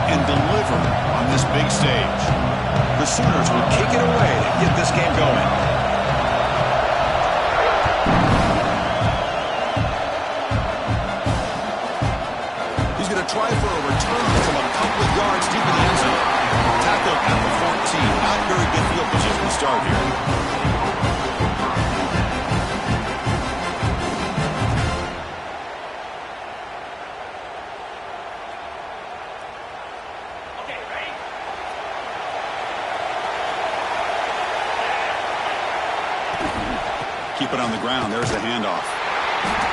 and deliver on this big stage. The Sooners will kick it away to get this game going. He's going to try for a return from a couple of yards deep in the end zone. Tackled at the 14. Not very good field position to start here. Keep it on the ground. There's the handoff.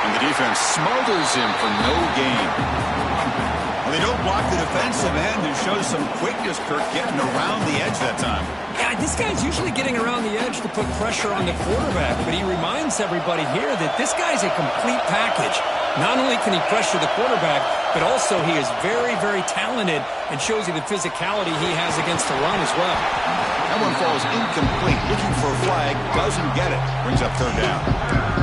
And the defense smothers him for no gain. Well, they don't block the defensive end, who shows some quickness, Kirk, getting around the edge that time. Yeah, this guy's usually getting around the edge to put pressure on the quarterback, but he reminds everybody here that this guy's a complete package. Not only can he pressure the quarterback, but also he is very, very talented and shows you the physicality he has against the run as well. That one falls incomplete. Looking for a flag, doesn't get it. Brings up third down.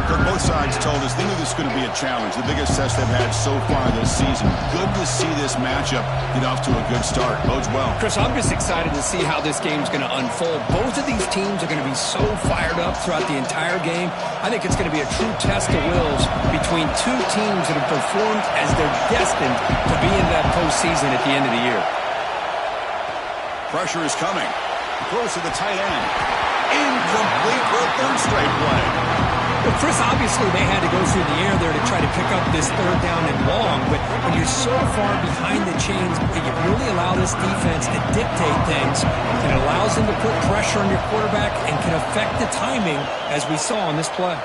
Kirk, both sides told us they knew this was going to be a challenge. The biggest test they've had so far this season. Good to see this matchup get off to a good start. Bodes well. Chris, I'm just excited to see how this game's going to unfold. Both of these teams are going to be so fired up throughout the entire game. I think it's going to be a true test of wills between two teams that have performed as they're destined to be in that postseason at the end of the year. Pressure is coming. Throws to the tight end. Incomplete for a third straight play. Well, Chris, obviously they had to go through the air there to try to pick up this third down and long, but when you're so far behind the chains, you really allow this defense to dictate things. It allows them to put pressure on your quarterback and can affect the timing, as we saw on this play.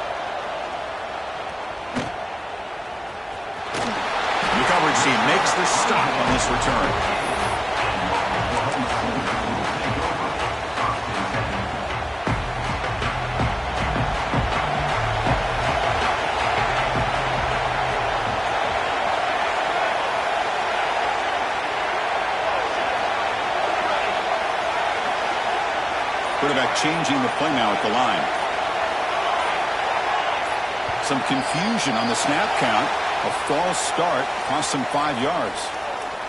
The coverage team makes the stop on this return. Quarterback changing the play now at the line. Some confusion on the snap count. A false start cost him 5 yards.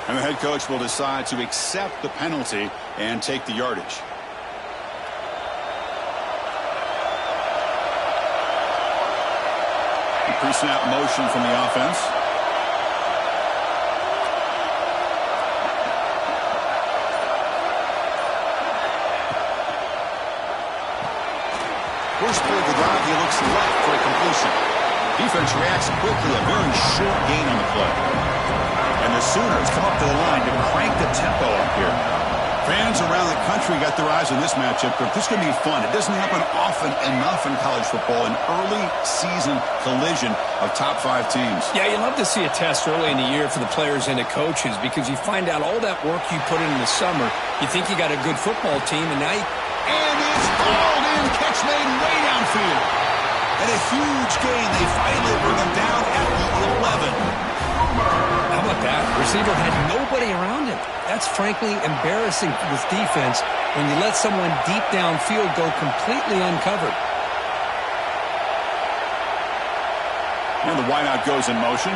And the head coach will decide to accept the penalty and take the yardage. Pre-snap motion from the offense. First play of the drive, he looks left for a completion. Defense reacts quickly, a very short gain on the play. And the Sooners come up to the line to crank the tempo up here. Fans around the country got their eyes on this matchup, but this is going to be fun. It doesn't happen often enough in college football, an early season collision of top 5 teams. Yeah, you love to see a test early in the year for the players and the coaches because you find out all that work you put in the summer. You think you got a good football team, and now And it's hauled in, catch made way downfield. And a huge gain. They finally bring him down at the 11. How about that? The receiver had nobody around him. That's frankly embarrassing for this defense when you let someone deep downfield go completely uncovered. And the wideout goes in motion.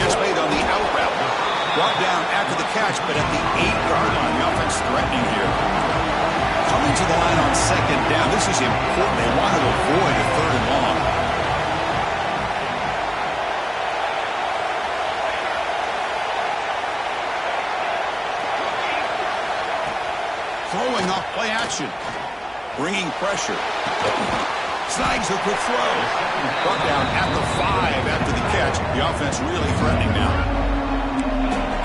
Gets made on the out route. Brought down after the catch, but at the 8-yard line, the offense threatening here. Coming to the line on second down. This is important. They want to avoid a third and long. Throwing off play action. Bringing pressure. Snags the quick throw. Brought down at the 5 after the catch. The offense really threatening now.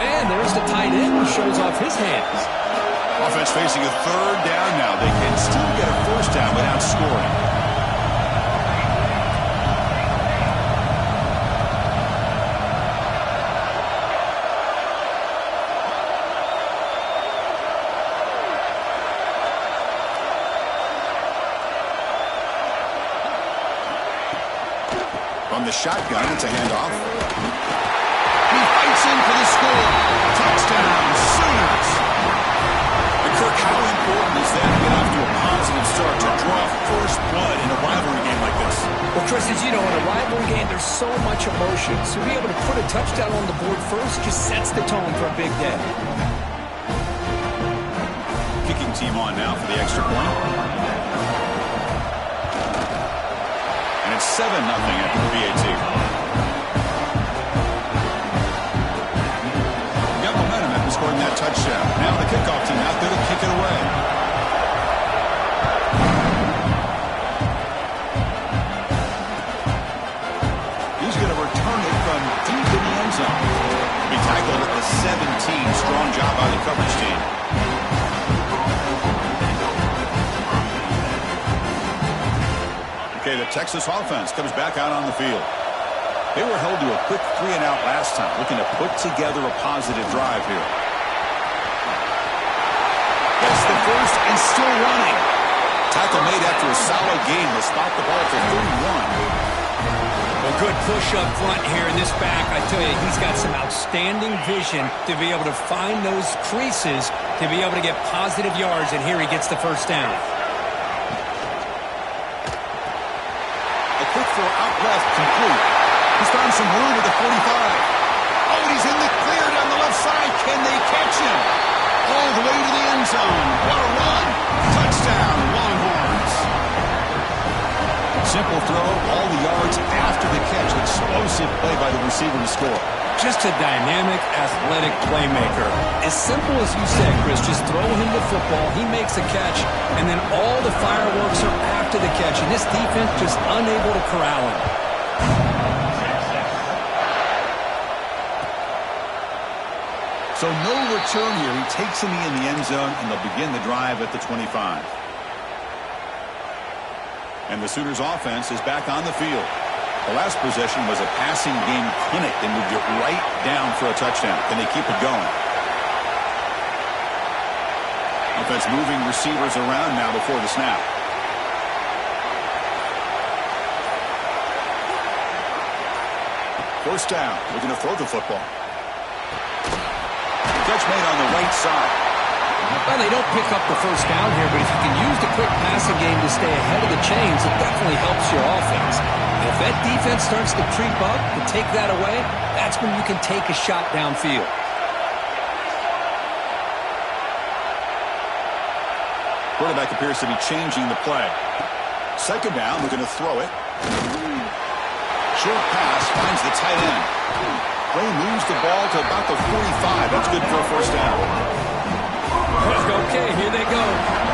And there's the tight end who shows off his hands. Offense facing a third down now. They can still get a first down without scoring. From the shotgun, it's a handoff. He fights in for the score. Touchdown, Sooners. And Kirk, how important is that to get off to a positive start to you know, in a rivalry game, there's so much emotion. So to be able to put a touchdown on the board first just sets the tone for a big day. Kicking team on now for the extra point. And it's 7-0 after the VAT. Got momentum after scoring that touchdown. Now the kickoff team out there to kick it away. He's going to return it from deep in the end zone. He tackled at the 17. Strong job by the coverage team. Okay, the Texas offense comes back out on the field. They were held to a quick 3-and-out last time, looking to put together a positive drive here. Gets the first and still running. Tackle made after a solid gain to spot the ball for 31. A good push up front here in this back. I tell you, he's got some outstanding vision to be able to find those creases to be able to get positive yards, and here he gets the first down. A quick throw out left, complete. He's found some room at the 45. Oh, and he's in the clear down the left side. Can they catch him? All the way to the end zone. What a run. Touchdown, Longhorns. Simple throw, all the yards after the catch. Explosive play by the receiver to score. Just a dynamic, athletic playmaker. As simple as you said, Chris, just throw him the football, he makes a catch, and then all the fireworks are after the catch, and this defense just unable to corral him. So no return here. He takes him in the end zone, and they'll begin the drive at the 25. And the Sooners offense is back on the field. The last possession was a passing game clinic. They moved it right down for a touchdown. Can they keep it going? Offense moving receivers around now before the snap. First down. Looking to throw the football. Catch made on the right side. Well, they don't pick up the first down here, but if you can use the quick passing game to stay ahead of the chains, it definitely helps your offense. And if that defense starts to creep up and take that away, that's when you can take a shot downfield. Quarterback appears to be changing the play. Second down, looking to throw it. Short pass, finds the tight end. Play moves the ball to about the 45. That's good for a first down. Okay, here they go.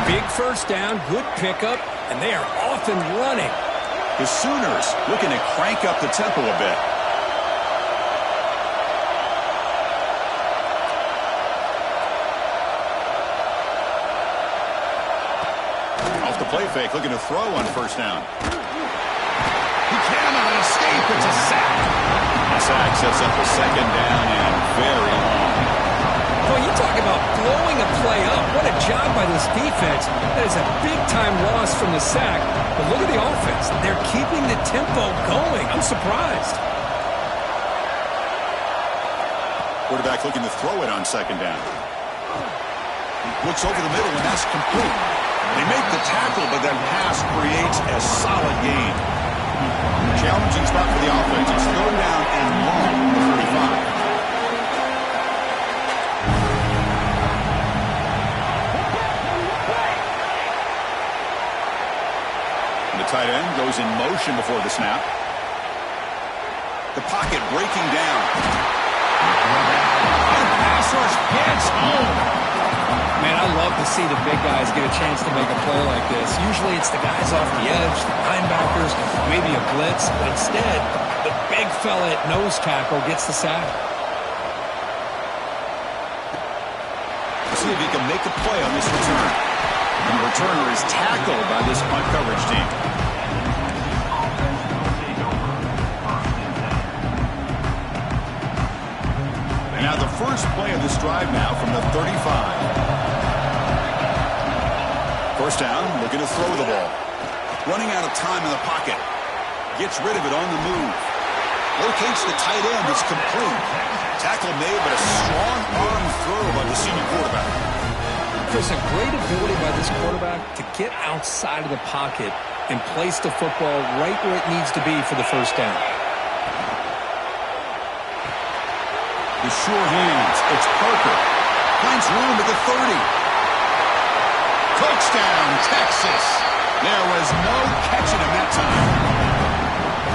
Big first down, good pickup, and they are off and running. The Sooners looking to crank up the tempo a bit. Off the play fake, looking to throw on first down. He cannot escape. It's a sack. The sack sets up a second down and very long. Well, you talk about blowing a play up. What a job by this defense. That is a big-time loss from the sack. But look at the offense. They're keeping the tempo going. I'm surprised. Quarterback looking to throw it on second down. He looks over the middle, and that's complete. They make the tackle, but that pass creates a solid gain. Challenging spot for the offense. It's third down and long on the 35. Tight end goes in motion before the snap. The pocket breaking down. And pass rush gets home. Man, I love to see the big guys get a chance to make a play like this. Usually it's the guys off the edge, the linebackers, maybe a blitz. But instead, the big fella at nose tackle gets the sack. Let's see if he can make a play on this return. And the returner is tackled by this punt coverage team. And now the first play of this drive now from the 35. First down, looking to throw the ball. Running out of time in the pocket. Gets rid of it on the move. Locates the tight end. It's complete. Tackle made, but a strong arm throw by the senior quarterback. Chris, a great ability by this quarterback to get outside of the pocket and place the football right where it needs to be for the first down. The sure hands. It's Parker. Finds room at the 30. Touchdown, Texas. There was no catching him that time.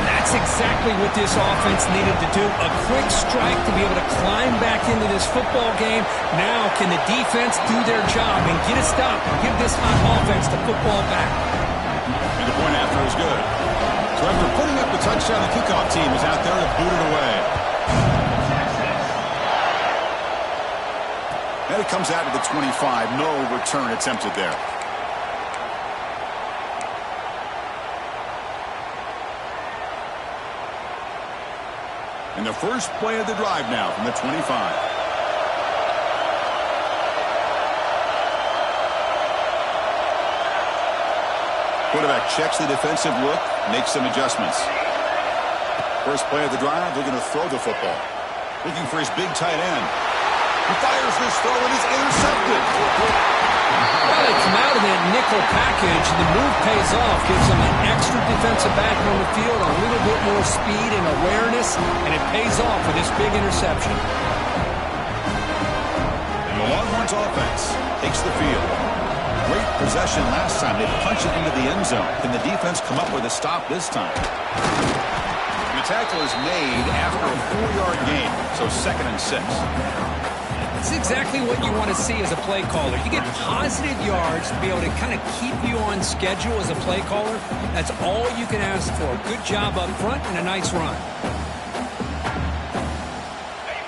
That's exactly what this offense needed to do. A quick strike to be able to climb back into this football game. Now can the defense do their job and get a stop and give this hot offense the football back? And the point after is good. So after putting up the touchdown, the kickoff team is out there to boot it away. And it comes out to the 25. No return attempted there. And the first play of the drive now from the 25. Quarterback checks the defensive look, makes some adjustments. First play of the drive, they're going to throw the football. Looking for his big tight end. He fires this throw and is intercepted. Well, they come out of that nickel package. The move pays off, gives them an extra defensive back on the field, a little bit more speed and awareness, and it pays off with this big interception. And the Longhorns offense takes the field. Great possession last time. They punch it into the end zone. Can the defense come up with a stop this time? And the tackle is made after a 4-yard gain, so 2nd and 6. It's exactly what you want to see as a play caller. You get positive yards to be able to kind of keep you on schedule as a play caller. That's all you can ask for. Good job up front and a nice run.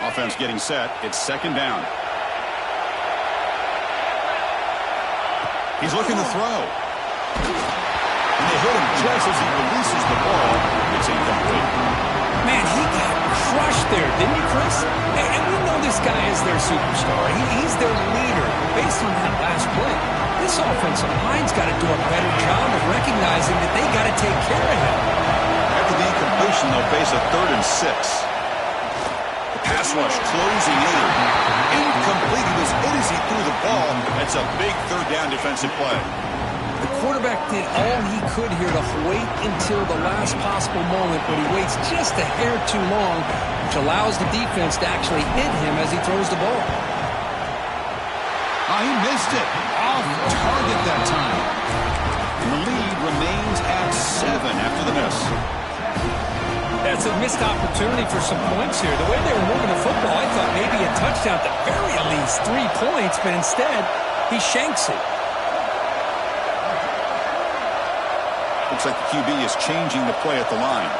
Offense getting set. It's 2nd down. He's looking to throw. And they hit him just as he releases the ball. It's incomplete. Man, he got crushed there, didn't he, Chris? And we know this guy is their superstar. He's their leader. Based on that last play, this offensive line's got to do a better job of recognizing that they got to take care of him. After the incompletion, they'll face a 3rd and 6. The pass rush closing in. Incomplete. He was hit as he threw the ball. That's a big 3rd down defensive play. The quarterback did all he could here to wait until the last possible moment, but he waits just a hair too long, which allows the defense to actually hit him as he throws the ball. He missed it. Off target that time. And the lead remains at 7 after the miss. That's a missed opportunity for some points here. The way they were moving the football, I thought maybe a touchdown, at the very least 3 points, but instead, he shanks it. Looks like the QB is changing the play at the line.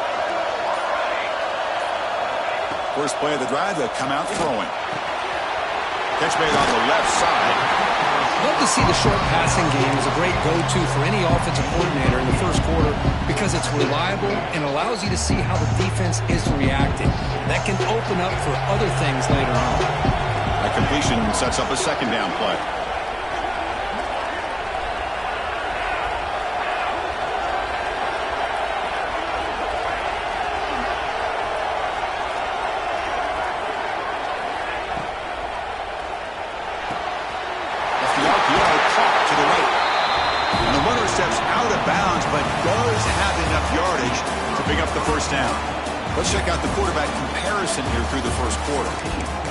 First play of the drive, they'll come out throwing. Catch made on the left side. Love to see the short passing game as a great go-to for any offensive coordinator in the first quarter because it's reliable and allows you to see how the defense is reacting. That can open up for other things later on. That completion sets up a 2nd down play. Down. Let's check out the quarterback comparison here through the first quarter.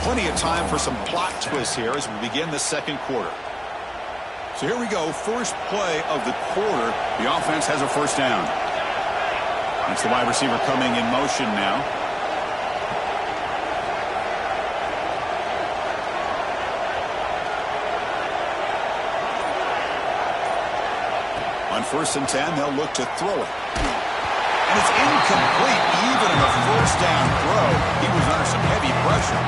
Plenty of time for some plot twists here as we begin the 2nd quarter. So here we go. First play of the quarter. The offense has a 1st down. That's the wide receiver coming in motion now. On 1st and 10, they'll look to throw it. And it's incomplete. Even in the 1st down throw, he was under some heavy pressure.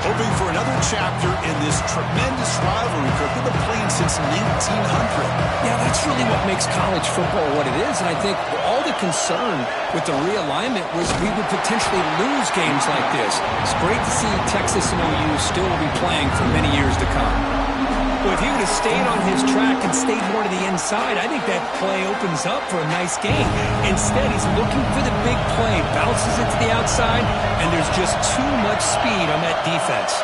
Hoping for another chapter in this tremendous rivalry. They've been playing since 1900. Yeah, that's really what makes college football what it is. And I think all the concern with the realignment was we would potentially lose games like this. It's great to see Texas and OU still will be playing for many years to come. Well, if he would have stayed on his track and stayed more to the inside, I think that play opens up for a nice game. Instead, he's looking for the big play, bounces it to the outside, and there's just too much speed on that defense.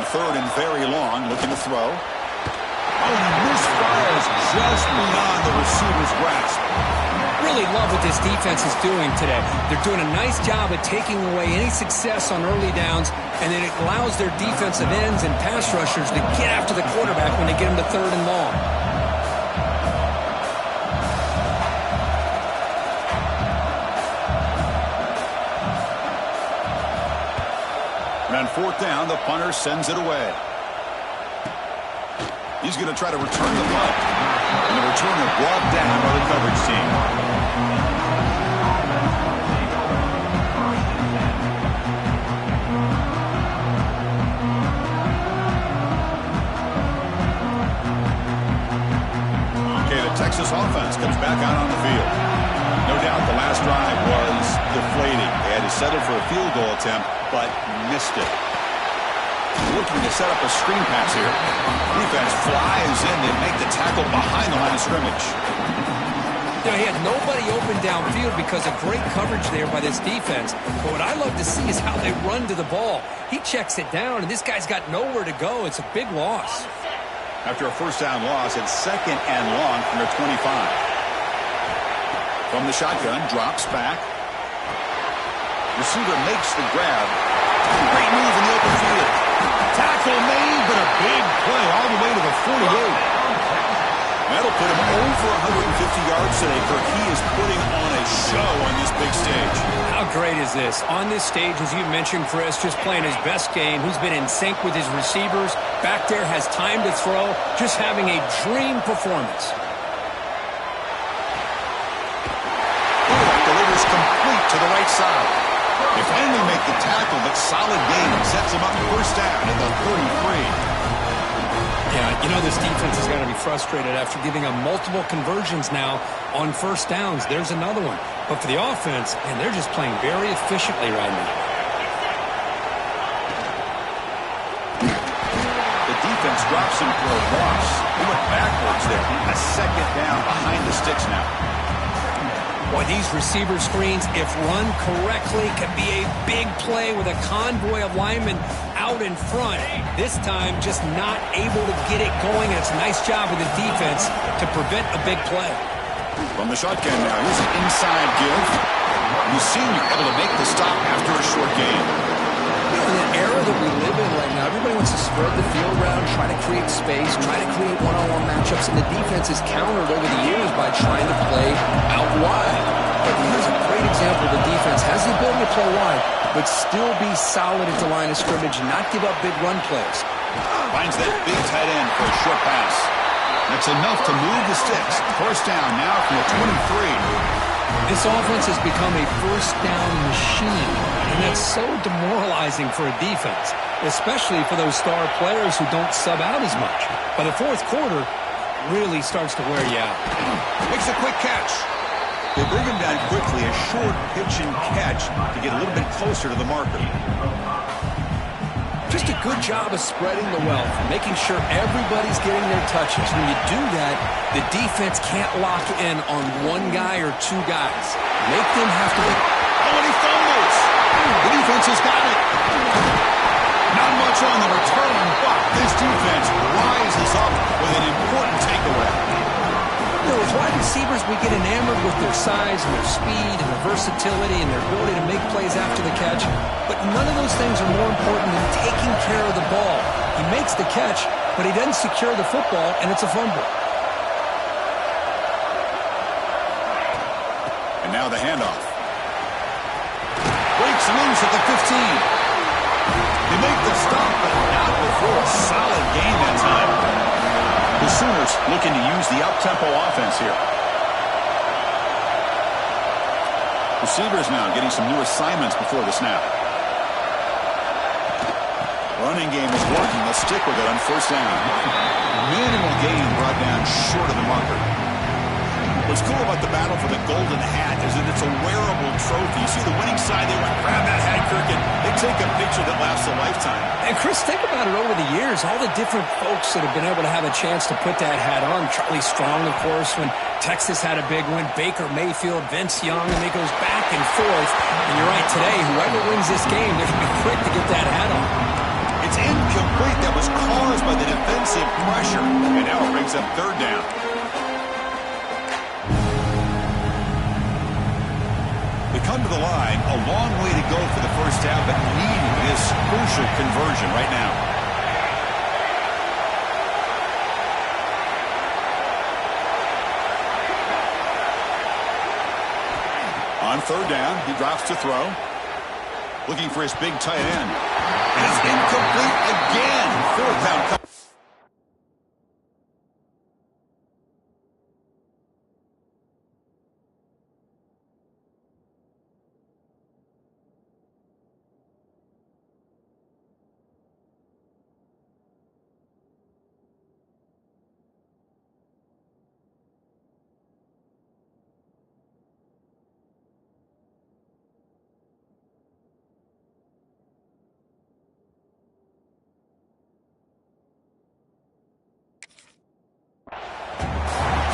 third and very long, looking to throw. Oh, and he misfires just beyond the receiver's grasp. Really love what this defense is doing today. They're doing a nice job of taking away any success on early downs, and then it allows their defensive ends and pass rushers to get after the quarterback when they get him to third and long. And on fourth down, the punter sends it away. He's going to try to return the punt. And the returner brought down by the coverage team. Okay, the Texas offense comes back out on the field. No doubt the last drive was deflating. They had to settle for a field goal attempt, but missed it. Looking to set up a screen pass here. Defense flies in. They make the tackle behind the line of scrimmage. You know, he had nobody open downfield because of great coverage there by this defense. But what I love to see is how they run to the ball. He checks it down, and this guy's got nowhere to go. It's a big loss. After a first down loss, it's second and long from their 25. From the shotgun, drops back. Receiver makes the grab. Great move in the open field. Tackle made, but a big play all the way to the 48. That'll put him over 150 yards today, Kirk. He is putting on a show on this big stage. How great is this? On this stage, as you mentioned, Chris, just playing his best game. He's been in sync with his receivers. Back there, has time to throw. Just having a dream performance. Delivers complete to the right side. They finally make the tackle, but solid gain sets him up first down at the 33. Yeah, you know this defense is going to be frustrated after giving up multiple conversions now on first downs. There's another one. But for the offense, and they're just playing very efficiently right now. The defense drops him for a loss. He went backwards there. A second down behind the sticks now. Boy, these receiver screens, if run correctly, can be a big play with a convoy of linemen out in front. This time, just not able to get it going. And it's a nice job with the defense to prevent a big play. From the shotgun now, here's an inside give. You see him able to make the stop after a short gain. In the era that we live in right now, everybody wants to spread the field around, try to create space, try to create one-on-one matchups, and the defense is countered over the years by trying to play out wide. But here's a great example. The defense has the ability to play wide, but still be solid at the line of scrimmage and not give up big run plays. Finds that big tight end for a short pass. That's enough to move the sticks. First down now from the 23. This offense has become a first down machine, and that's so demoralizing for a defense, especially for those star players who don't sub out as much. By the fourth quarter, really starts to wear you out. Makes a quick catch. They bring him down quickly, a short pitch and catch to get a little bit closer to the marker. Just a good job of spreading the wealth, making sure everybody's getting their touches. When you do that, the defense can't lock in on one guy or two guys. Make them have to be... Oh, and he fumbles! The defense has got it! Not much on the return, but this defense rises up with an important takeaway. You know, with wide receivers, we get enamored with their size and their speed and their versatility and their ability to make plays after the catch. But none of those things are more important than taking care of the ball. He makes the catch, but he doesn't secure the football, and it's a fumble. And now the handoff. Breaks loose at the 15. They make the stop, but not before a solid gain that time. The Sooners looking to use the up-tempo offense here. Receivers now getting some new assignments before the snap. Running game is working. They'll stick with it on first down. Minimal gain brought down short of the marker. What's cool about the battle for the golden hat is that it's a wearable trophy. You see the winning side, they want to grab that hat, Kirk, and they take a picture that lasts a lifetime. And Chris, think about it over the years. All the different folks that have been able to have a chance to put that hat on. Charlie Strong, of course, when Texas had a big win. Baker Mayfield, Vince Young, and it goes back and forth. And you're right, today, whoever wins this game, they're going to be quick to get that hat on. It's incomplete. That was caused by the defensive pressure. And now it brings up third down. They come to the line, a long way to go for the first down, but needing this crucial conversion right now. On third down, he drops to throw. Looking for his big tight end. And it's incomplete again. Fourth down.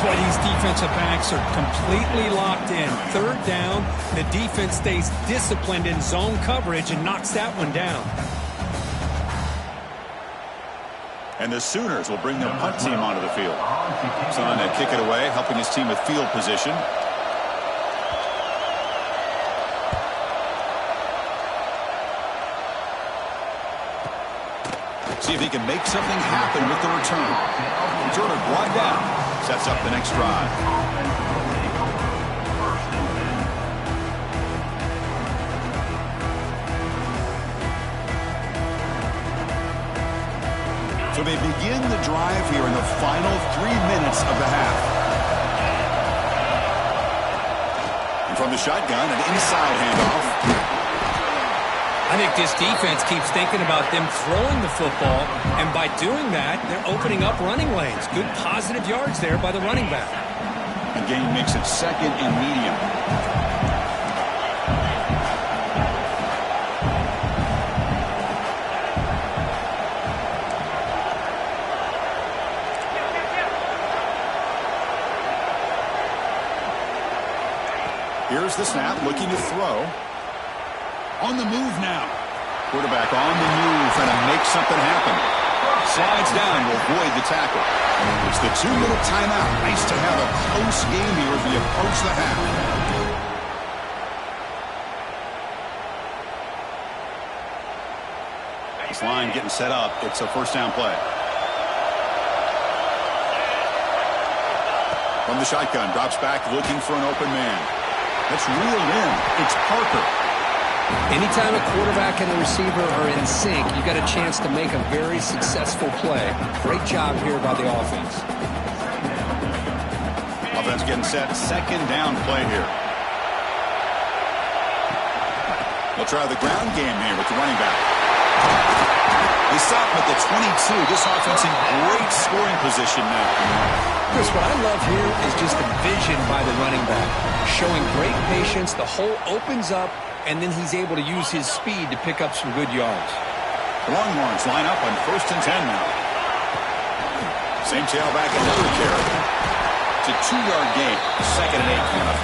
Boy, these defensive backs are completely locked in. Third down, the defense stays disciplined in zone coverage and knocks that one down. And the Sooners will bring their punt team onto the field. Son to kick it away, helping his team with field position. See if he can make something happen with the return. Returner brought down. Sets up the next drive. So they begin the drive here in the final 3 minutes of the half. And from the shotgun, an inside handoff. I think this defense keeps thinking about them throwing the football, and by doing that, they're opening up running lanes. Good positive yards there by the running back. The game makes it second and medium. Here's the snap, looking to throw. On the move now. Quarterback on the move, trying to make something happen. Slides down to avoid the tackle. It's the 2-minute timeout. Nice to have a close game here as we approach the half. This line getting set up. It's a first down play. From the shotgun, drops back looking for an open man. That's reeled in. It's Parker. Anytime a quarterback and the receiver are in sync, you got a chance to make a very successful play. Great job here by the offense. Offense getting set. Second down play here. They'll try the ground game here with the running back. They stop him at the 22. This offense in great scoring position now. Chris, what I love here is just the vision by the running back. Showing great patience. The hole opens up, and then he's able to use his speed to pick up some good yards. The Longhorns line up on 1st and 10 now. Same tailback, another carry. It's a 2-yard gain. 2nd and 8 coming up.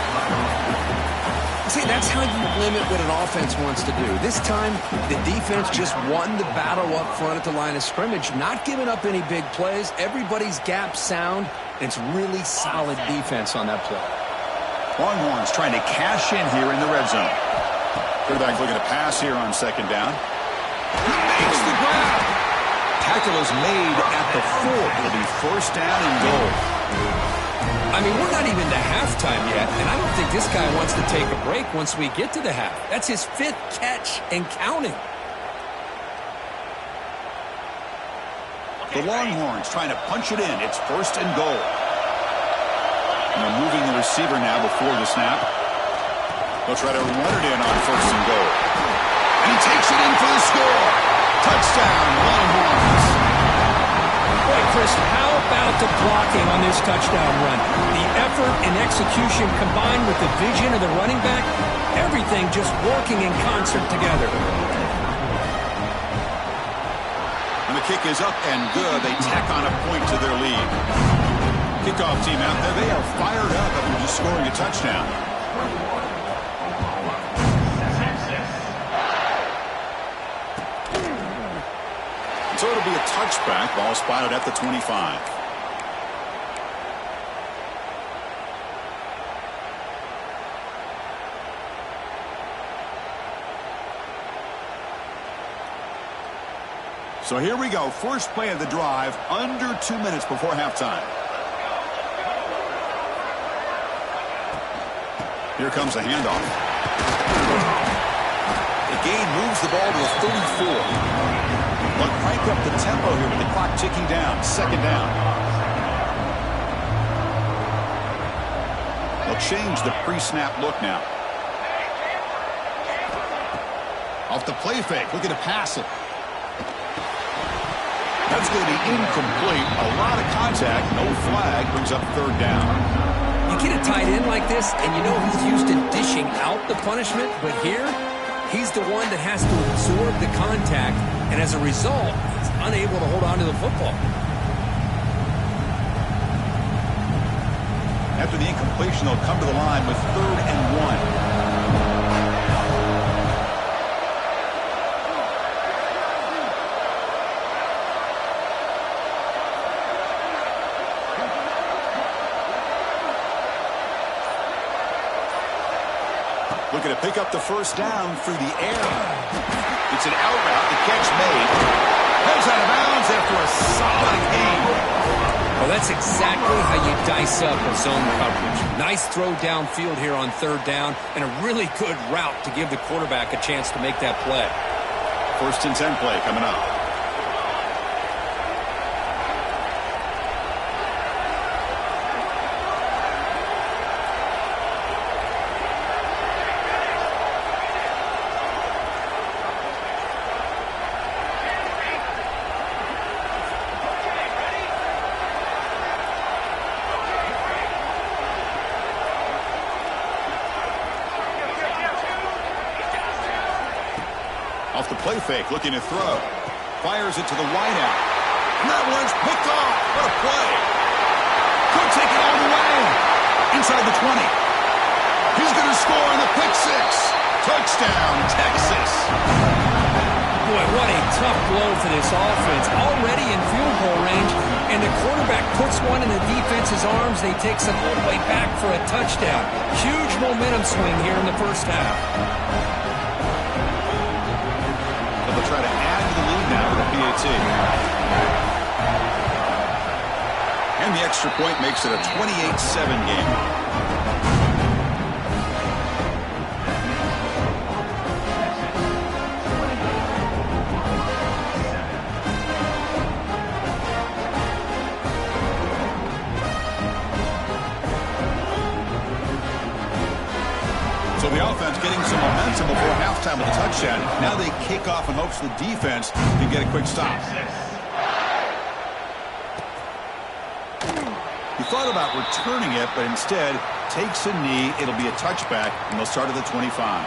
See, that's how you limit what an offense wants to do. This time, the defense just won the battle up front at the line of scrimmage, not giving up any big plays. Everybody's gap sound. It's really solid defense on that play. Longhorns trying to cash in here in the red zone. Quarterback looking to pass here on 2nd down. He makes the grab. Tackle is made at the 4. It'll be 1st down and goal. I mean, we're not even to halftime yet, and I don't think this guy wants to take a break once we get to the half. That's his 5th catch and counting. The Longhorns trying to punch it in. It's 1st and goal. And they're moving the receiver now before the snap. They'll try to run it in on 1st and goal. And he takes it in for the score. Touchdown, Longhorns. Boy, Chris, how about the blocking on this touchdown run? The effort and execution combined with the vision of the running back, everything just working in concert together. And the kick is up and good. They tack on a point to their lead. Kickoff team out there, they are fired up after just scoring a touchdown. So it'll be a touchback. Ball spotted at the 25. So here we go. First play of the drive, under 2 minutes before halftime. Here comes the handoff. The gain moves the ball to a 34. They'll crank up the tempo here with the clock ticking down. Second down. They'll change the pre-snap look now. Off the play fake, looking to pass it. That's going to be incomplete. A lot of contact. No flag. Brings up third down. You get a tight end like this, and you know he's used to dishing out the punishment. But here, he's the one that has to absorb the contact. And as a result, he's unable to hold on to the football. After the incompletion, they'll come to the line with 3rd and 1. Looking to pick up the first down through the air. It's an out route. The catch made. Heads out of bounds after a solid gain. Well, that's exactly how you dice up a zone coverage. Nice throw downfield here on 3rd down, and a really good route to give the quarterback a chance to make that play. 1st and 10 play coming up. Off the play fake, looking to throw. Fires it to the wideout. And that one's picked off. What a play. Could take it all the way. Inside the 20. He's going to score on the pick six. Touchdown, Texas. Boy, what a tough blow for this offense. Already in field goal range, and the quarterback puts one in the defense's arms. They take it all the way back for a touchdown. Huge momentum swing here in the first half. They'll try to add to the lead now with a PAT. And the extra point makes it a 28-7 game. So the offense getting some momentum before halftime with a touchdown. Now they kick off in hopes the defense can get a quick stop. He thought about returning it, but instead takes a knee. It'll be a touchback, and they'll start at the 25.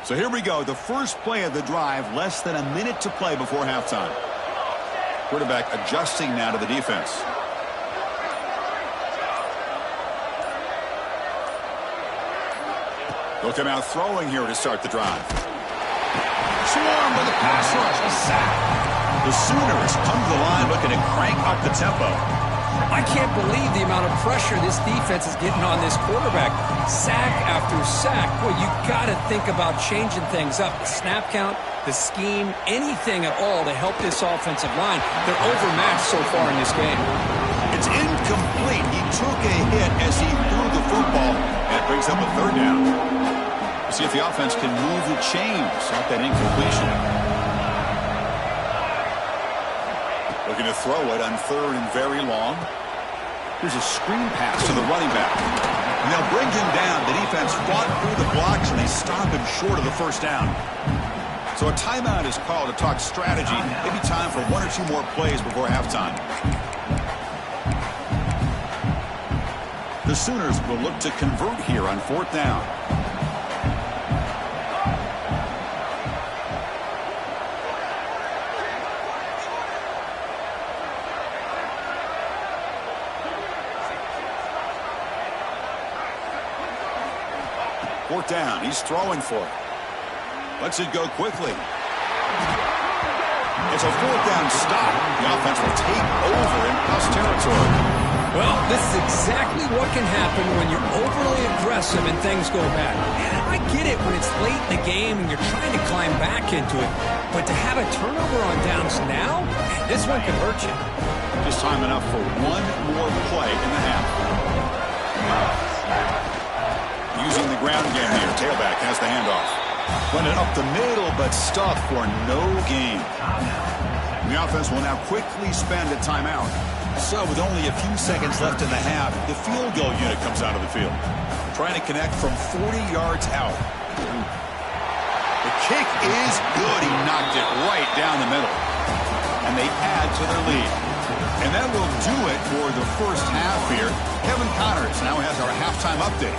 So here we go. The first play of the drive, less than a minute to play before halftime. Quarterback adjusting now to the defense. They'll come out throwing here to start the drive. Swarm with a pass rush, a sack. The Sooners come to the line looking to crank up the tempo. I can't believe the amount of pressure this defense is getting on this quarterback. Sack after sack. Boy, you got to think about changing things up. The snap count, the scheme, anything at all to help this offensive line. They're overmatched so far in this game. It's incomplete. He took a hit as he threw the football, and it brings up a third down. We'll see if the offense can move the chains off that incompletion. Looking to throw it on 3rd and very long. Here's a screen pass to the running back. And they'll bring him down. The defense fought through the blocks, and they stop him short of the first down. So a timeout is called to talk strategy. Maybe time for 1 or 2 more plays before halftime. The Sooners will look to convert here on 4th down. Fourth down. He's throwing for it. Lets it go quickly. It's a fourth down stop. The offense will take over in plus territory. Well, this is exactly what can happen when you're overly aggressive and things go bad. And I get it when it's late in the game and you're trying to climb back into it. But to have a turnover on downs now, man, this one can hurt you. Just time enough for one more play in the half. Using the ground game here. Tailback has the handoff. Run it up the middle, but stuffed for no gain. And the offense will now quickly spend a timeout. So with only a few seconds left in the half, the field goal unit comes out of the field. Trying to connect from 40 yards out. The kick is good. He knocked it right down the middle. And they add to their lead. And that will do it for the first half here. Kevin Connors now has our halftime update.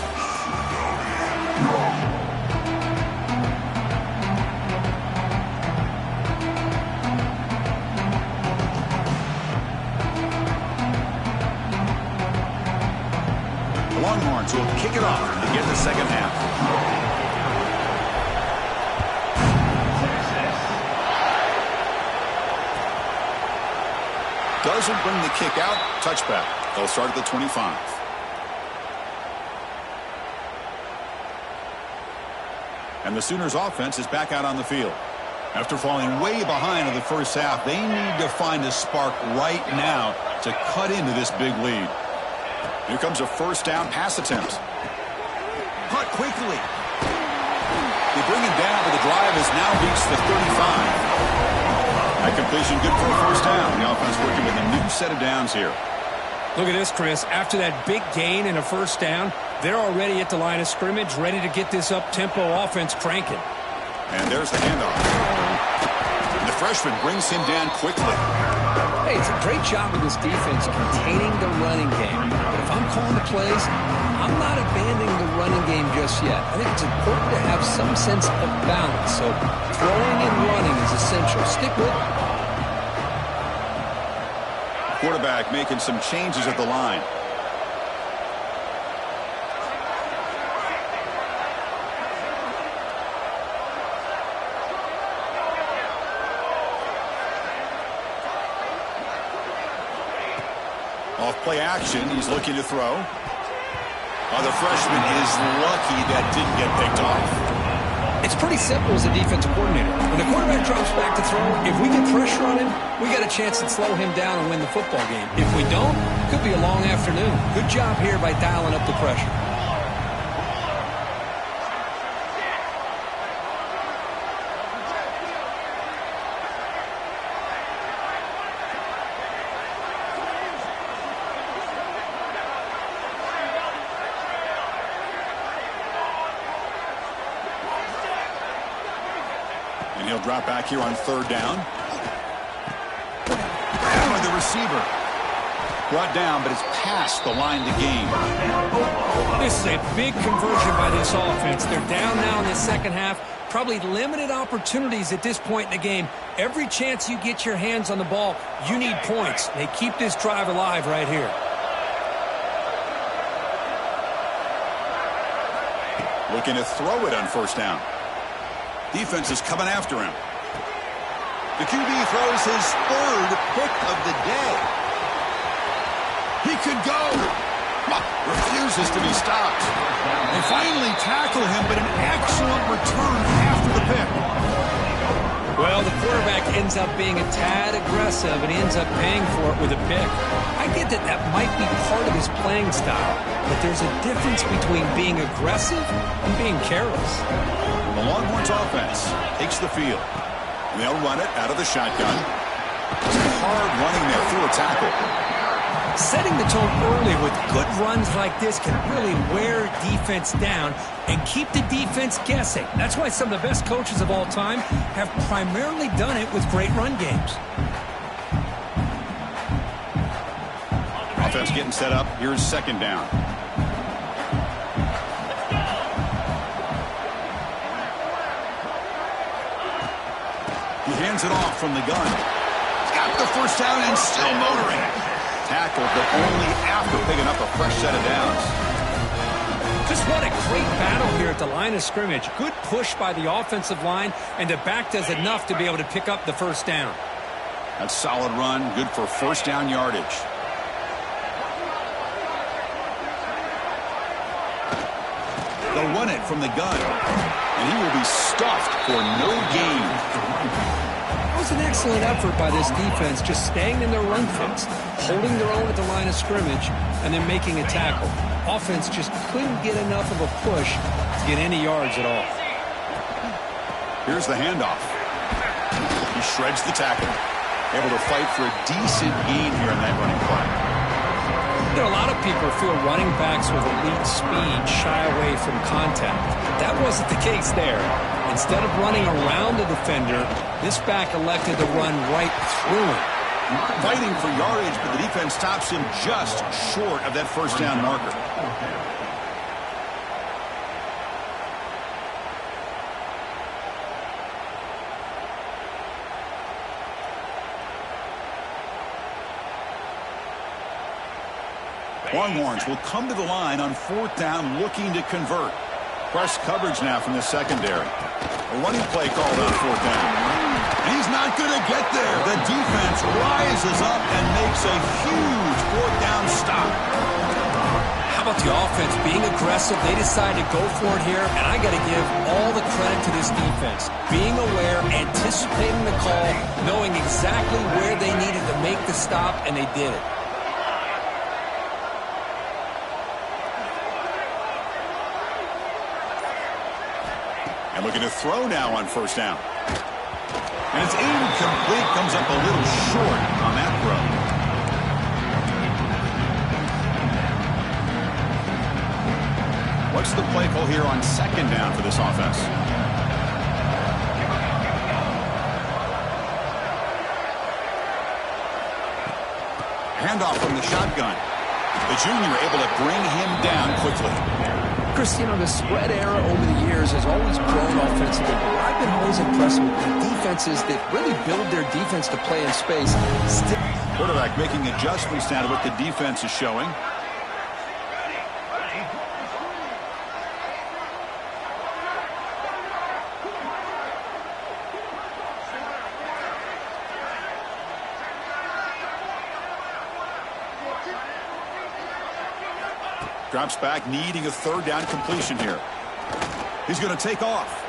The Longhorns will kick it off to begin the second half. Doesn't bring the kick out. Touchback. They'll start at the 25. And the Sooners offense is back out on the field. After falling way behind in the first half, they need to find a spark right now to cut into this big lead. Here comes a first down pass attempt. Cut quickly. They bring him down, but the drive has now reached the 35. That completion good for a first down. The offense working with a new set of downs here. Look at this, Chris. After that big gain and a first down, they're already at the line of scrimmage, ready to get this up-tempo offense cranking. And there's the handoff. And the freshman brings him down quickly. Hey, it's a great job of this defense containing the running game. But if I'm calling the plays, I'm not abandoning the running game just yet. I think it's important to have some sense of balance. So throwing and running is essential. Stick with it. Quarterback making some changes at the line. Off play action, he's looking to throw. The freshman is lucky that didn't get picked off. It's pretty simple as a defensive coordinator. When the quarterback drops back to throw, if we get pressure on him, we got a chance to slow him down and win the football game. If we don't, it could be a long afternoon. Good job here by dialing up the pressure. And he'll drop back here on third down. And the receiver brought down, but it's past the line to gain. This is a big conversion by this offense. They're down now in the second half. Probably limited opportunities at this point in the game. Every chance you get your hands on the ball, you need points. They keep this drive alive right here. Looking to throw it on first down. Defense is coming after him. The QB throws his third pick of the day. He could go. Refuses to be stopped. They finally tackle him, but an excellent return after the pick. Well, the quarterback ends up being a tad aggressive, and he ends up paying for it with a pick. I get that that might be part of his playing style, but there's a difference between being aggressive and being careless. The Longhorns offense takes the field. And they'll run it out of the shotgun. It's hard running there through a tackle. Setting the tone early with good runs like this can really wear defense down and keep the defense guessing. That's why some of the best coaches of all time have primarily done it with great run games. Offense getting set up. Here's second down. He hands it off from the gun. Got the first down and still motoring. Tackled, but only after picking up a fresh set of downs. Just what a great battle here at the line of scrimmage. Good push by the offensive line, and the back does enough to be able to pick up the first down. A solid run, good for first down yardage. They'll run it from the gun, and he will be stuffed for no gain. It was an excellent effort by this defense, just staying in their run fence, holding their own at the line of scrimmage, and then making a tackle. Offense just couldn't get enough of a push to get any yards at all. Here's the handoff. He shreds the tackle, able to fight for a decent gain here in that running play. You know, a lot of people feel running backs with elite speed shy away from contact. That wasn't the case there. Instead of running around the defender, this back elected to run right through him. Fighting for yardage, but the defense stops him just short of that first down marker. Longhorns will come to the line on fourth down looking to convert. Press coverage now from the secondary. A running play called on fourth down. And he's not going to get there. The defense rises up and makes a huge fourth down stop. How about the offense being aggressive? They decide to go for it here, and I got to give all the credit to this defense. Being aware, anticipating the call, knowing exactly where they needed to make the stop, and they did it. And looking to throw now on first down. And it's incomplete. Comes up a little short on that throw. What's the play call here on second down for this offense? Handoff from the shotgun. The junior able to bring him down quickly. Chris, you know, the spread era over the years has always grown offensively, but I've been always impressed with the defenses that really build their defense to play in space. Quarterback making adjustments now to what the defense is showing. Drops back, needing a third down completion here. He's going to take off.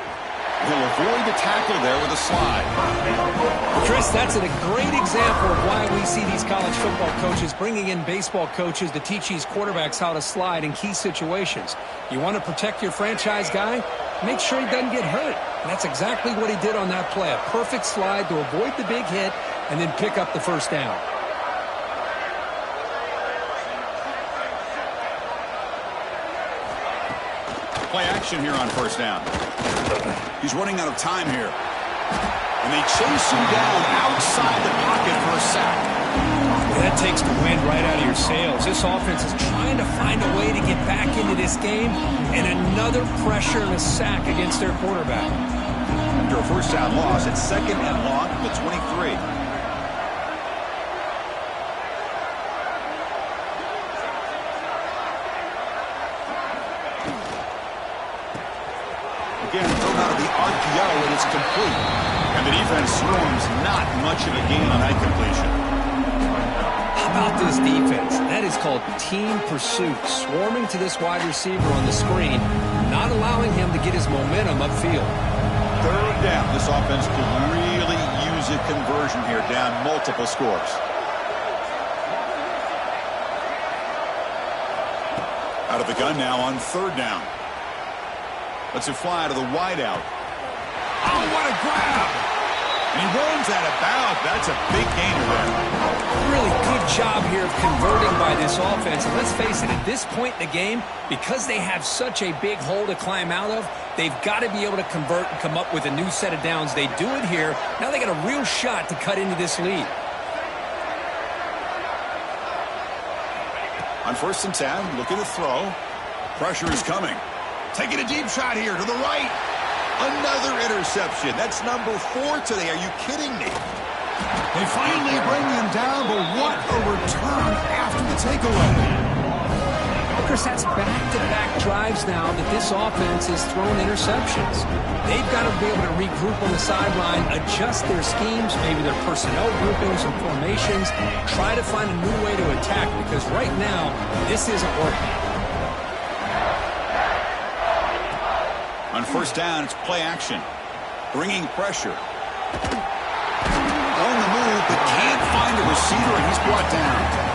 He'll avoid the tackle there with a slide. Chris, that's a great example of why we see these college football coaches bringing in baseball coaches to teach these quarterbacks how to slide in key situations. You want to protect your franchise guy? Make sure he doesn't get hurt. And that's exactly what he did on that play. A perfect slide to avoid the big hit and then pick up the first down. Play action here on first down. He's running out of time here. And they chase him down outside the pocket for a sack. That takes the wind right out of your sails. This offense is trying to find a way to get back into this game, and another pressure and a sack against their quarterback. After a first down loss, it's second and long from the 23. Again, thrown out of the RPO, and it's complete. And the defense swarms not much of a gain on that completion. How about this defense? That is called team pursuit. Swarming to this wide receiver on the screen, not allowing him to get his momentum upfield. Third down. This offense could really use a conversion here, down multiple scores. Out of the gun now on third down. Lets it fly to the wideout. Oh, what a grab! And he runs out of bounds. That's a big gainer there. Really good job here of converting by this offense. And let's face it, at this point in the game, because they have such a big hole to climb out of, they've got to be able to convert and come up with a new set of downs. They do it here. Now they got a real shot to cut into this lead. On first and 10, looking to throw. Pressure is coming. Taking a deep shot here to the right. Another interception. That's number 4 today. Are you kidding me? They finally bring him down, but what a return after the takeaway. Chris, that's back-to-back drives now that this offense has thrown interceptions. They've got to be able to regroup on the sideline, adjust their schemes, maybe their personnel groupings and formations, try to find a new way to attack, because right now, this isn't working. On first down, it's play action. Bringing pressure. On the move, but can't find a receiver, and he's brought down.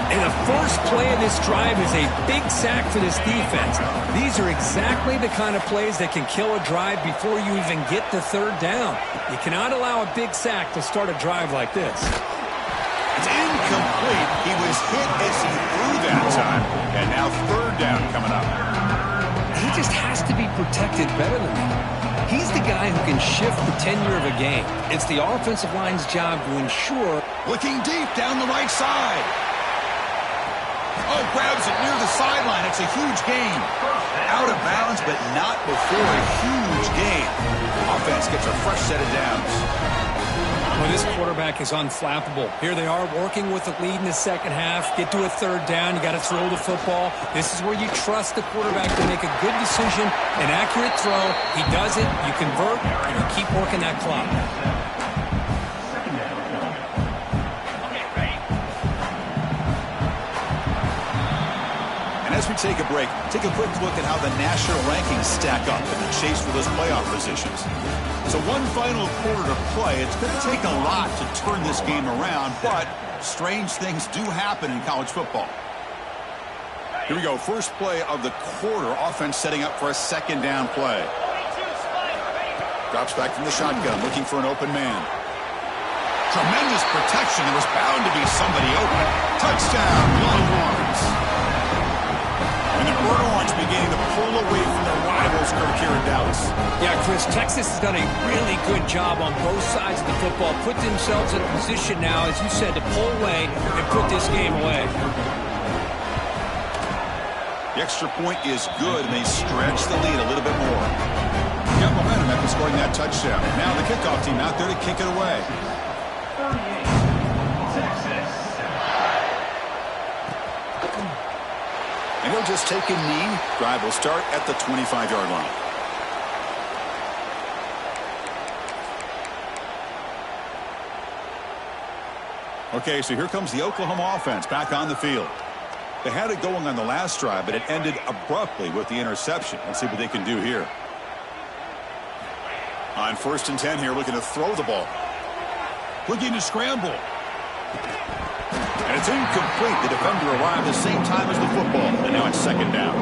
And the first play of this drive is a big sack for this defense. These are exactly the kind of plays that can kill a drive before you even get to third down. You cannot allow a big sack to start a drive like this. It's incomplete. He was hit as he threw that time. And now third down coming up. He just has to be protected better than that. He's the guy who can shift the tenure of a game. It's the offensive line's job to ensure. Looking deep down the right side. Oh, grabs it near the sideline. It's a huge gain. Out of bounds, but not before a huge gain. Offense gets a fresh set of downs. Well, this quarterback is unflappable. Here they are working with the lead in the second half. Get to a third down. You got to throw the football. This is where you trust the quarterback to make a good decision, an accurate throw. He does it. You convert, and you keep working that clock. As we take a break, take a quick look at how the national rankings stack up in the chase for those playoff positions. So one final quarter to play. It's going to take a lot to turn this game around, but strange things do happen in college football. Here we go. First play of the quarter. Offense setting up for a second down play. Drops back from the shotgun, looking for an open man. Tremendous protection. There was bound to be somebody open. Touchdown, Longhorns. And the Bird Orange beginning to pull away from their rivals, Kirk, here in Dallas. Yeah, Chris, Texas has done a really good job on both sides of the football. Put themselves in a position now, as you said, to pull away and put this game away. The extra point is good, and they stretch the lead a little bit more. Got momentum after scoring that touchdown. Now the kickoff team out there to kick it away. And he'll just take a knee. Drive will start at the 25-yard line. Okay, so here comes the Oklahoma offense back on the field. They had it going on the last drive, but it ended abruptly with the interception. Let's see what they can do here. On 1st and 10 here, looking to throw the ball. Looking to scramble. And it's incomplete. The defender arrived the same time as the football, and now it's second down.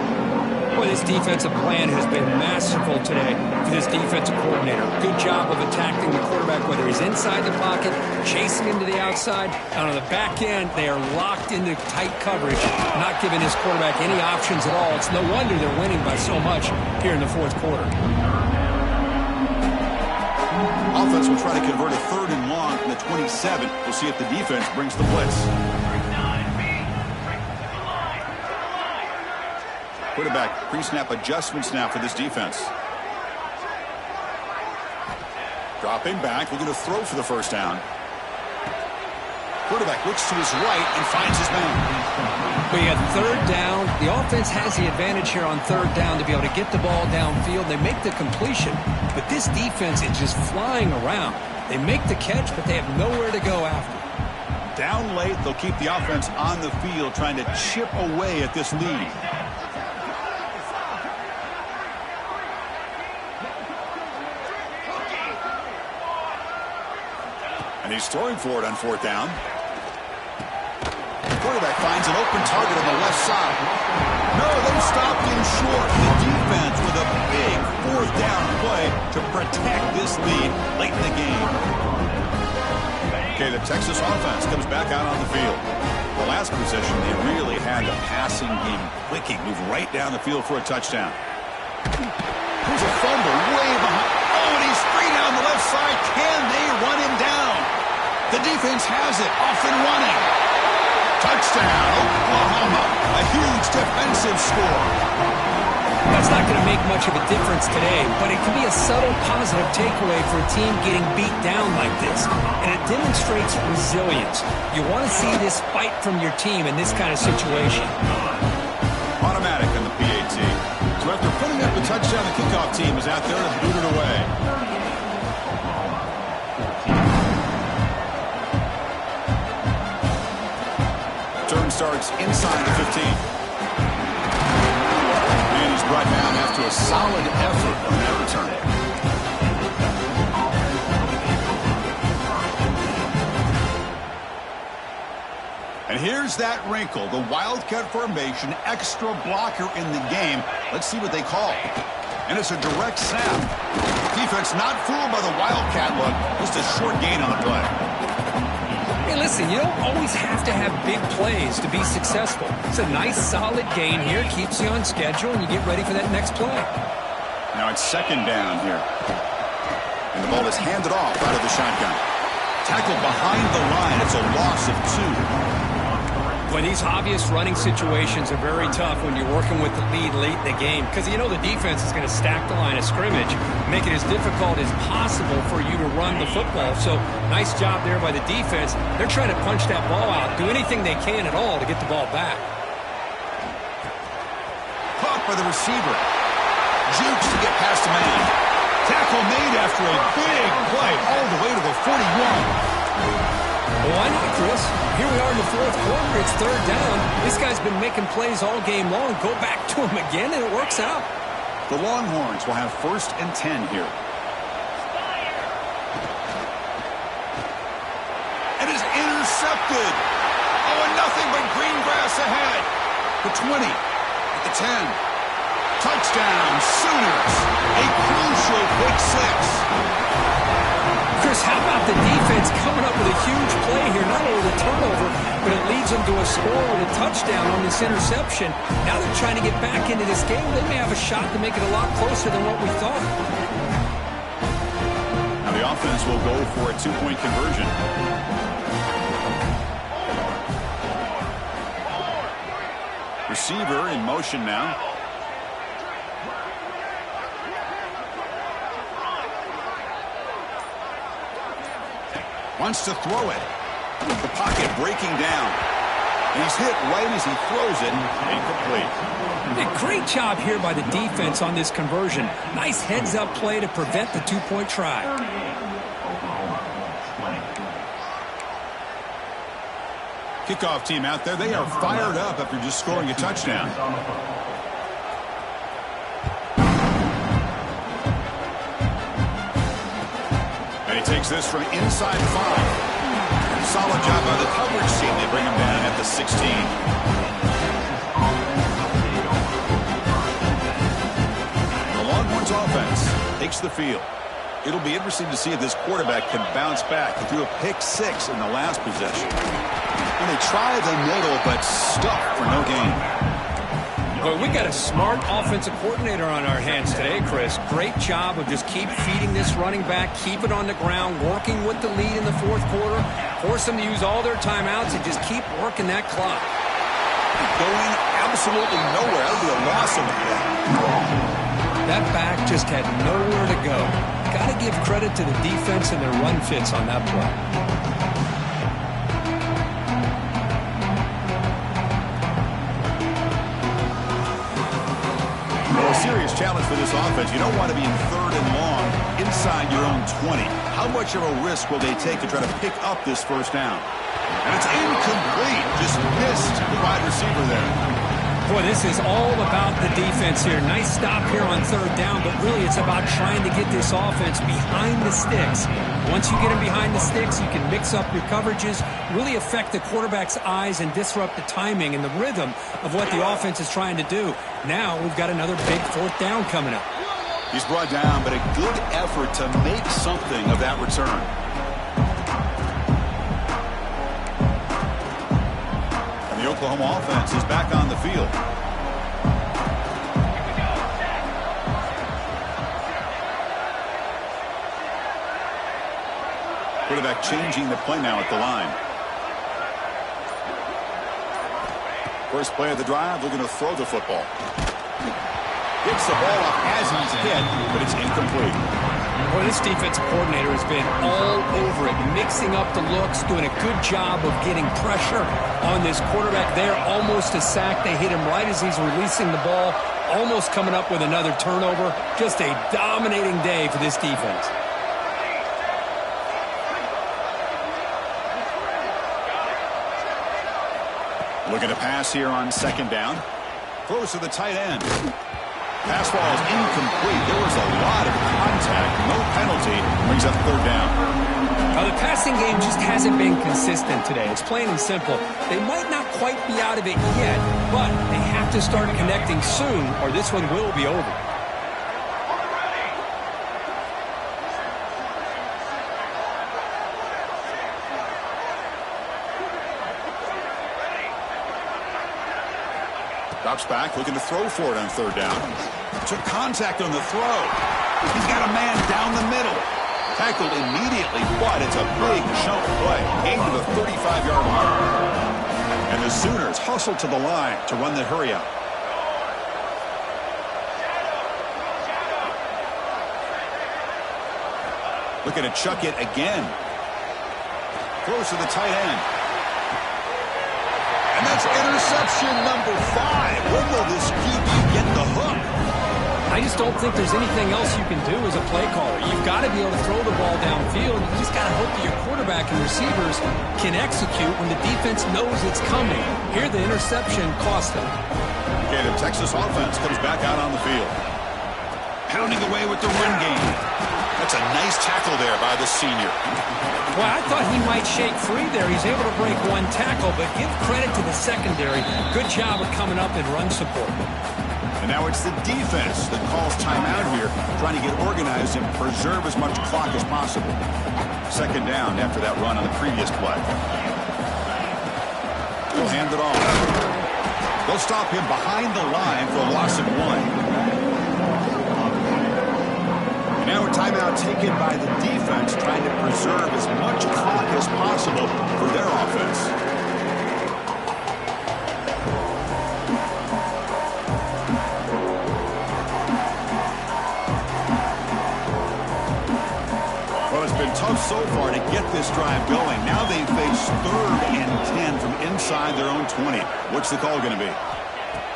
Boy, this defensive plan has been masterful today for this defensive coordinator. Good job of attacking the quarterback, whether he's inside the pocket, chasing him to the outside. And on the back end, they are locked into tight coverage, not giving this quarterback any options at all. It's no wonder they're winning by so much here in the fourth quarter. Offense will try to convert a 3rd and long from the 27. We'll see if the defense brings the blitz. Quarterback pre-snap adjustments now for this defense. Dropping back, looking to throw for the first down. Quarterback looks to his right and finds his man. We had third down. The offense has the advantage here on third down to be able to get the ball downfield. They make the completion, but this defense is just flying around. They make the catch, but they have nowhere to go after. Down late, they'll keep the offense on the field trying to chip away at this lead. And he's throwing for it on 4th down. The quarterback finds an open target on the left side. No, they stopped him short. The defense with a big 4th down play to protect this lead late in the game. Okay, the Texas offense comes back out on the field. The last possession, they really had the passing game clicking, move right down the field for a touchdown. Here's a fumble way behind. Oh, and he's free down the left side. Can they run him down? The defense has it, off and running. Touchdown, Oklahoma. A huge defensive score. That's not going to make much of a difference today, but it can be a subtle positive takeaway for a team getting beat down like this. And it demonstrates resilience. You want to see this fight from your team in this kind of situation. Automatic on the PAT. So after putting up a touchdown, the kickoff team is out there to boot it away. Turn starts inside the 15. And he's brought down after a solid effort on that return. And here's that wrinkle, the Wildcat formation, extra blocker in the game. Let's see what they call. And it's a direct snap. Defense not fooled by the Wildcat look, just a short gain on the play. Hey, listen, you don't always have to have big plays to be successful. It's a nice, solid gain here, keeps you on schedule, and you get ready for that next play. Now it's second down here. And the ball is handed off out of the shotgun. Tackled behind the line. It's a loss of 2. Well, these obvious running situations are very tough when you're working with the lead late in the game because you know the defense is going to stack the line of scrimmage, make it as difficult as possible for you to run the football. So nice job there by the defense. They're trying to punch that ball out, do anything they can at all to get the ball back. Caught by the receiver. Jukes to get past the man. Tackle made after a big play all the way to the 41. Why not, Chris? Here we are in the fourth quarter. It's third down. This guy's been making plays all game long. Go back to him again, and it works out. The Longhorns will have 1st and 10 here. It is intercepted. Oh, and nothing but green grass ahead. The 20, at the 10. Touchdown, Sooners. A crucial pick 6. Chris, how about the defense coming up with a huge play here? Not only the turnover, but it leads them to a score with a touchdown on this interception. Now they're trying to get back into this game. They may have a shot to make it a lot closer than what we thought. Now the offense will go for a 2-point conversion. Receiver in motion now. Wants to throw it. The pocket breaking down. And he's hit right as he throws it. Incomplete. A great job here by the defense on this conversion. Nice heads-up play to prevent the 2-point try. Kickoff team out there. They are fired up after just scoring a touchdown. Takes this from inside 5. Solid job by the coverage team. They bring him down at the 16. The Longhorns offense takes the field. It'll be interesting to see if this quarterback can bounce back. He threw a pick 6 in the last possession. And they tried the middle, but stuck for no gain. Well, we got a smart offensive coordinator on our hands today, Chris. Great job of just keep feeding this running back, keep it on the ground, working with the lead in the fourth quarter, force them to use all their timeouts, and just keep working that clock. Going absolutely nowhere. That'll be a loss of the play. That back just had nowhere to go. Got to give credit to the defense and their run fits on that play. Serious challenge for this offense. You don't want to be in 3rd and long inside your own 20. How much of a risk will they take to try to pick up this first down? And it's incomplete. Just missed the wide receiver there. Boy, this is all about the defense here. Nice stop here on 3rd down, but really it's about trying to get this offense behind the sticks. Once you get them behind the sticks, you can mix up your coverages, really affect the quarterback's eyes and disrupt the timing and the rhythm of what the offense is trying to do. Now we've got another big 4th down coming up. He's brought down, but a good effort to make something of that return. And the Oklahoma offense is back on the field. Quarterback changing the play now at the line. First play of the drive, looking to throw the football. Hits the ball up as he's hit, but it's incomplete. Well, this defensive coordinator has been all over it, mixing up the looks, doing a good job of getting pressure on this quarterback there. Almost a sack. They hit him right as he's releasing the ball, almost coming up with another turnover. Just a dominating day for this defense. Looking to pass here on second down. Throws to the tight end. Pass ball is incomplete. There was a lot of contact. No penalty. Brings up third down. Now, the passing game just hasn't been consistent today. It's plain and simple. They might not quite be out of it yet, but they have to start connecting soon or this one will be over. Drops back, looking to throw for it on third down. Took contact on the throw. He's got a man down the middle. Tackled immediately, but it's a big chunk play. Aimed to the 35-yard line. And the Sooners hustle to the line to run the hurry up. Looking to chuck it again. Throws to the tight end. And that's interception number 5. When will this QB get the hook? I just don't think there's anything else you can do as a play caller. You've got to be able to throw the ball downfield. You just got to hope that your quarterback and receivers can execute when the defense knows it's coming. Here, the interception cost them. Okay, the Texas offense comes back out on the field. Pounding away with the run game. That's a nice tackle there by the senior. Well, I thought he might shake free there. He's able to break one tackle, but give credit to the secondary. Good job of coming up in run support. And now it's the defense that calls timeout here, trying to get organized and preserve as much clock as possible. Second down after that run on the previous play. They'll hand it off. They'll stop him behind the line for a loss of 1. Now a timeout taken by the defense, trying to preserve as much clock as possible for their offense. Well, it's been tough so far to get this drive going. Now they face 3rd and 10 from inside their own 20. What's the call going to be?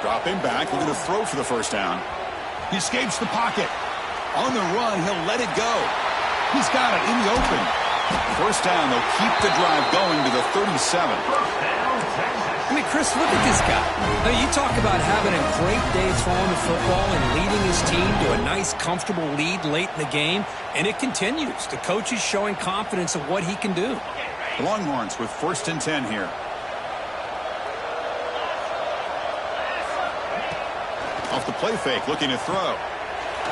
Dropping back, looking to throw for the first down. He escapes the pocket. On the run, he'll let it go. He's got it in the open. First down, they'll keep the drive going to the 37. I mean, Chris, look at this guy. Now, you talk about having a great day throwing the football and leading his team to a nice, comfortable lead late in the game, and it continues. The coach is showing confidence of what he can do. The Longhorns with 1st and 10 here. Off the play fake, looking to throw.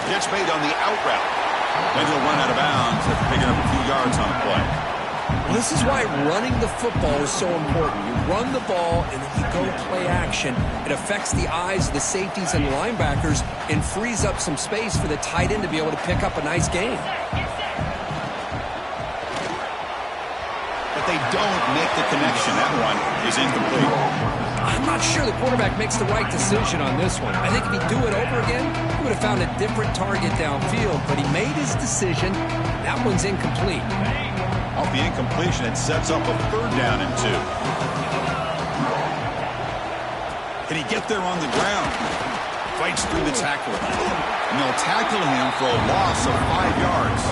Gets made on the out route. Then he'll run out of bounds after picking up a few yards on the play. Well, this is why running the football is so important. You run the ball and then you go play action. It affects the eyes of the safeties and linebackers and frees up some space for the tight end to be able to pick up a nice game. But they don't make the connection. That one is incomplete. I'm not sure the quarterback makes the right decision on this one. I think if he'd do it over again, he would have found a different target downfield, but he made his decision. That one's incomplete. Off the incompletion, it sets up a 3rd down and 2. Can he get there on the ground? Fights through the tackler. And they'll tackle him for a loss of 5 yards.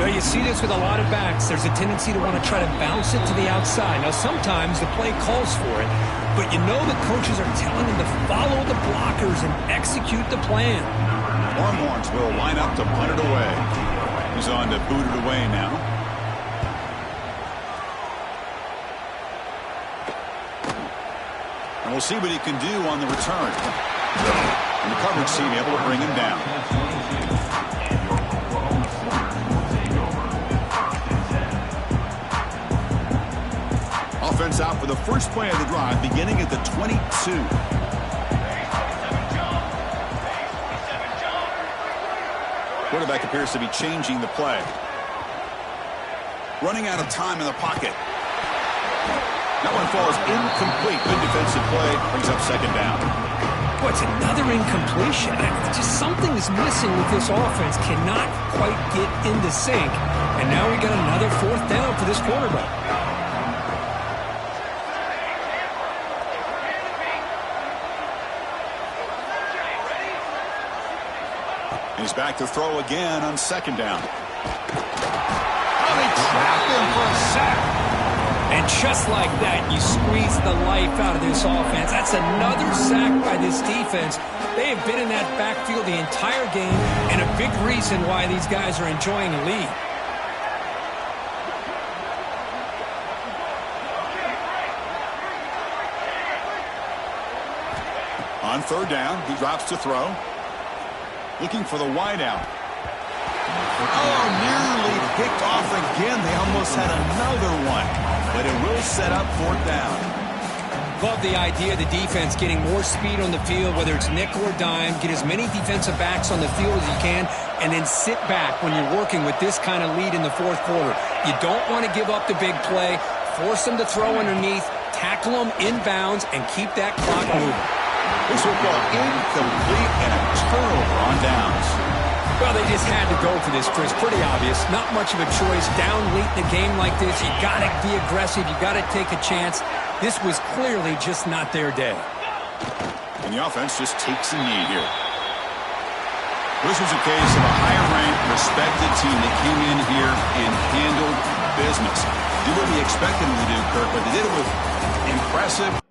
Well, you see this with a lot of backs. There's a tendency to want to try to bounce it to the outside. Now, sometimes the play calls for it, but you know the coaches are telling him to follow the blockers and execute the plan. Longhorns will line up to punt it away. He's on to boot it away now. And we'll see what he can do on the return. And the coverage team able to bring him down. Offense out for the first play of the drive, beginning at the 22. Quarterback appears to be changing the play. Running out of time in the pocket. That one falls incomplete. Good defensive play. Brings up second down. What's another incompletion? Just something is missing with this offense. Cannot quite get into sync. And now we got another fourth down for this quarterback. He's back to throw again on second down. Oh, they trapped him for a sack. And just like that, you squeeze the life out of this offense. That's another sack by this defense. They have been in that backfield the entire game, and a big reason why these guys are enjoying a lead. On third down, he drops to throw. Looking for the wideout. Oh, nearly picked off again. They almost had another one. But it will set up fourth down. Love the idea of the defense getting more speed on the field, whether it's nickel or dime. Get as many defensive backs on the field as you can, and then sit back when you're working with this kind of lead in the fourth quarter. You don't want to give up the big play. Force them to throw underneath, tackle them inbounds, and keep that clock moving. This will go incomplete and a turnover on downs. Well, they just had to go for this, Chris. Pretty obvious. Not much of a choice. Down late in a game like this, you got to be aggressive. You got to take a chance. This was clearly just not their day. And the offense just takes a knee here. This was a case of a higher-ranked, respected team that came in here and handled business. Did what we expected them to do, Kirk, but they did it with impressive